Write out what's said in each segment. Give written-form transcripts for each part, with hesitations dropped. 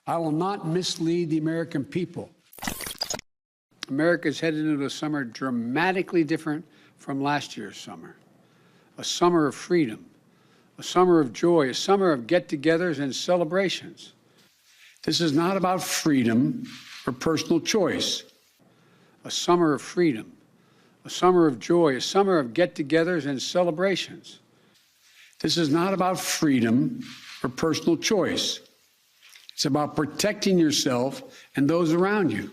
I will not mislead the American people. America is headed into a summer dramatically different from last year's summer. A summer of freedom, a summer of joy, a summer of get-togethers and celebrations. This is not about freedom or personal choice. A summer of freedom, a summer of joy, a summer of get-togethers and celebrations. This is not about freedom or personal choice. It's about protecting yourself and those around you.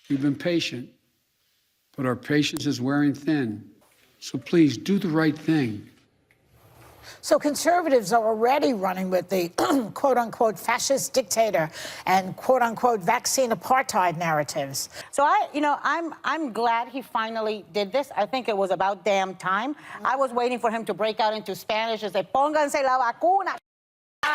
We've been patient, but our patience is wearing thin. So please do the right thing. So conservatives are already running with the quote-unquote fascist dictator and quote-unquote vaccine apartheid narratives. So I'm glad he finally did this. I think it was about damn time. I was waiting for him to break out into Spanish and say, "Pónganse la vacuna." But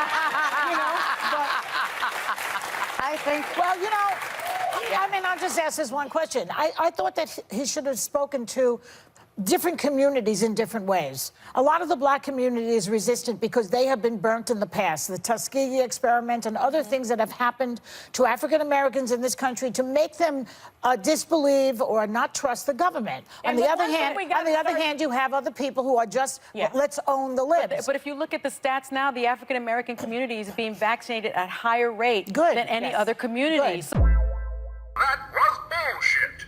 I think, I mean, I'll just ask this one question. I thought that he should have spoken to different communities in different ways. A lot of the black community is resistant because they have been burnt in the past. The Tuskegee experiment and other things that have happened to African Americans in this country to make them disbelieve or not trust the government. On the other hand, you have other people who are just, let's own the libs. But if you look at the stats now, the African American community is being vaccinated at higher rate than any other community. That was bullshit.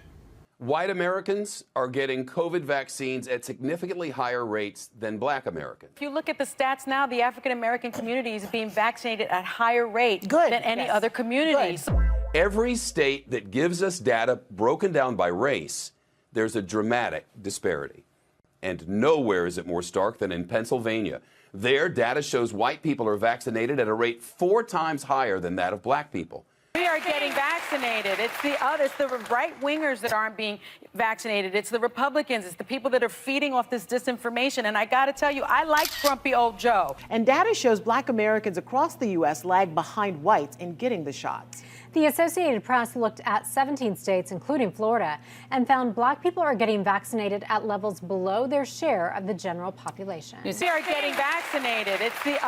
White Americans are getting COVID vaccines at significantly higher rates than black Americans. If you look at the stats now, the African American community is being vaccinated at higher rate than any other community. Every state that gives us data broken down by race, there's a dramatic disparity. And nowhere is it more stark than in Pennsylvania. There, data shows white people are vaccinated at a rate 4 times higher than that of black people. We are getting vaccinated. It's the right-wingers that aren't being vaccinated. It's the Republicans. It's the people that are feeding off this disinformation. And I got to tell you, I like grumpy old Joe. And data shows black Americans across the U.S. lag behind whites in getting the shots. The Associated Press looked at 17 states, including Florida, and found black people are getting vaccinated at levels below their share of the general population. We are getting vaccinated. It's the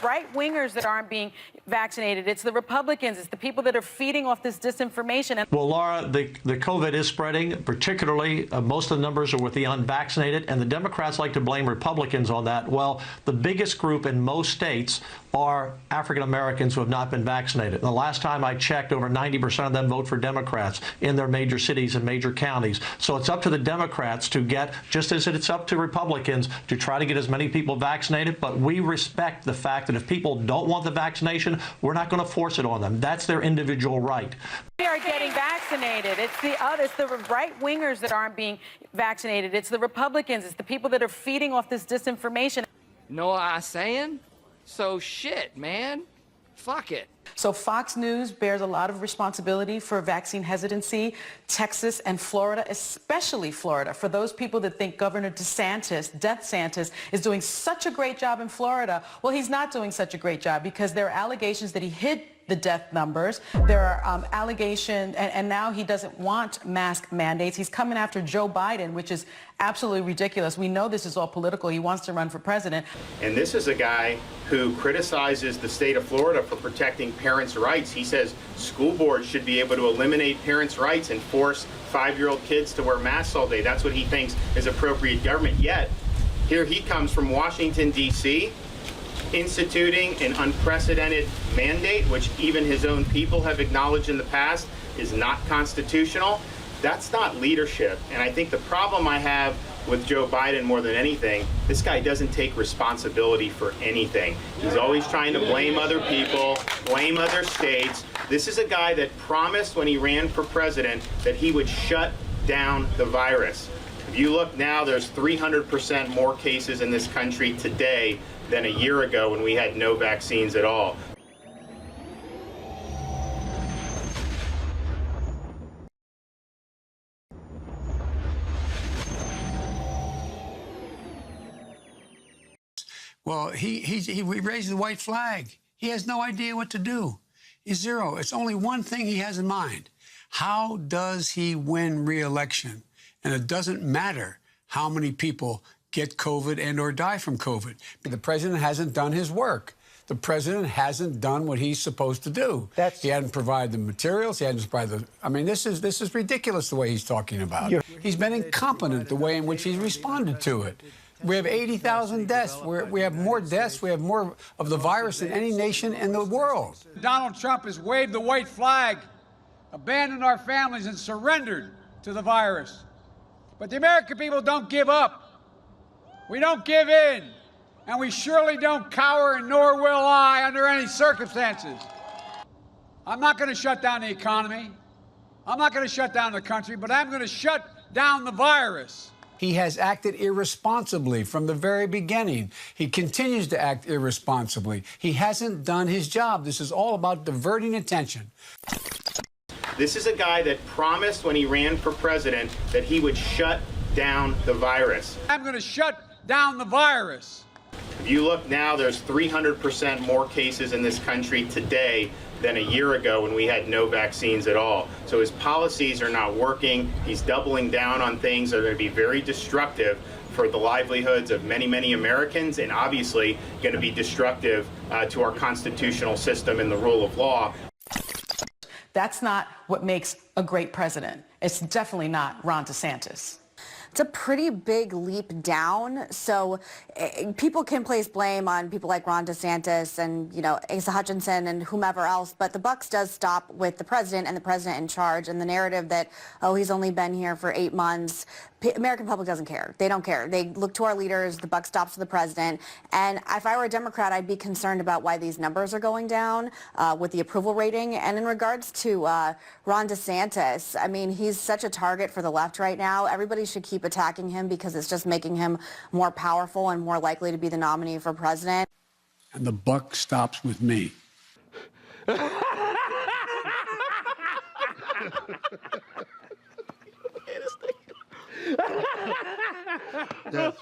right-wingers that aren't being vaccinated. It's the Republicans. It's the people that are feeding off this disinformation. Well, Laura, the COVID is spreading, particularly most of the numbers are with the unvaccinated, and the Democrats like to blame Republicans on that. Well, the biggest group in most states are African Americans who have not been vaccinated. The last time I checked, over 90% of them vote for Democrats in their major cities and major counties. So it's up to the Democrats to get, just as it's up to Republicans, to try to get as many people vaccinated. But we respect the fact that if people don't want the vaccination, we're not going to force it on them. That's their individual right. We are getting vaccinated. It's the right-wingers that aren't being vaccinated. It's the Republicans. It's the people that are feeding off this disinformation. Know what I'm saying? So shit, man. Fuck it. So Fox News bears a lot of responsibility for vaccine hesitancy. Texas and Florida, especially Florida, for those people that think Governor DeSantis is doing such a great job in Florida. Well, he's not doing such a great job because there are allegations that he hid the death numbers. There are allegations, and now he doesn't want mask mandates. He's coming after Joe Biden, which is absolutely ridiculous. We know this is all political. He wants to run for president. And this is a guy who criticizes the state of Florida for protecting parents' rights. He says school boards should be able to eliminate parents' rights and force 5-year-old kids to wear masks all day. That's what he thinks is appropriate government. Yet, here he comes from Washington, D.C., instituting an unprecedented mandate, which even his own people have acknowledged in the past is not constitutional. That's not leadership. And I think the problem I have with Joe Biden more than anything, this guy doesn't take responsibility for anything. He's always trying to blame other people, blame other states. This is a guy that promised when he ran for president that he would shut down the virus. If you look now, there's 300% more cases in this country today than a year ago when we had no vaccines at all. Well, he raised the white flag. He has no idea what to do. He's zero. It's only one thing he has in mind. How does he win re-election? And it doesn't matter how many people get COVID and or die from COVID. The president hasn't done his work. The president hasn't done what he's supposed to do. He hadn't provided the materials. He hadn't provided the. I mean, this is ridiculous the way he's talking about it. He's been incompetent the way in which he's responded to it. We have 80,000 deaths. We have more deaths. We have more of the virus than any nation in the world. Donald Trump has waved the white flag, abandoned our families, and surrendered to the virus. But the American people don't give up. We don't give in. And we surely don't cower, and nor will I under any circumstances. I'm not going to shut down the economy. I'm not going to shut down the country, but I'm going to shut down the virus. He has acted irresponsibly from the very beginning. He continues to act irresponsibly. He hasn't done his job. This is all about diverting attention. This is a guy that promised when he ran for president that he would shut down the virus. I'm going to shut down the virus. If you look now, there's 300% more cases in this country today than a year ago when we had no vaccines at all. So his policies are not working. He's doubling down on things that are going to be very destructive for the livelihoods of many, many Americans, and obviously going to be destructive to our constitutional system and the rule of law. That's not what makes a great president. It's definitely not Ron DeSantis. It's a pretty big leap down. So people can place blame on people like Ron DeSantis and, Asa Hutchinson and whomever else, but the buck does stop with the president and the president in charge, and the narrative that, oh, he's only been here for 8 months. American public doesn't care. They don't care. They look to our leaders. The buck stops with the president. And if I were a Democrat, I'd be concerned about why these numbers are going down with the approval rating. And in regards to Ron DeSantis, I mean, he's such a target for the left right now. Everybody should keep attacking him because it's just making him more powerful and more likely to be the nominee for president. And the buck stops with me. That's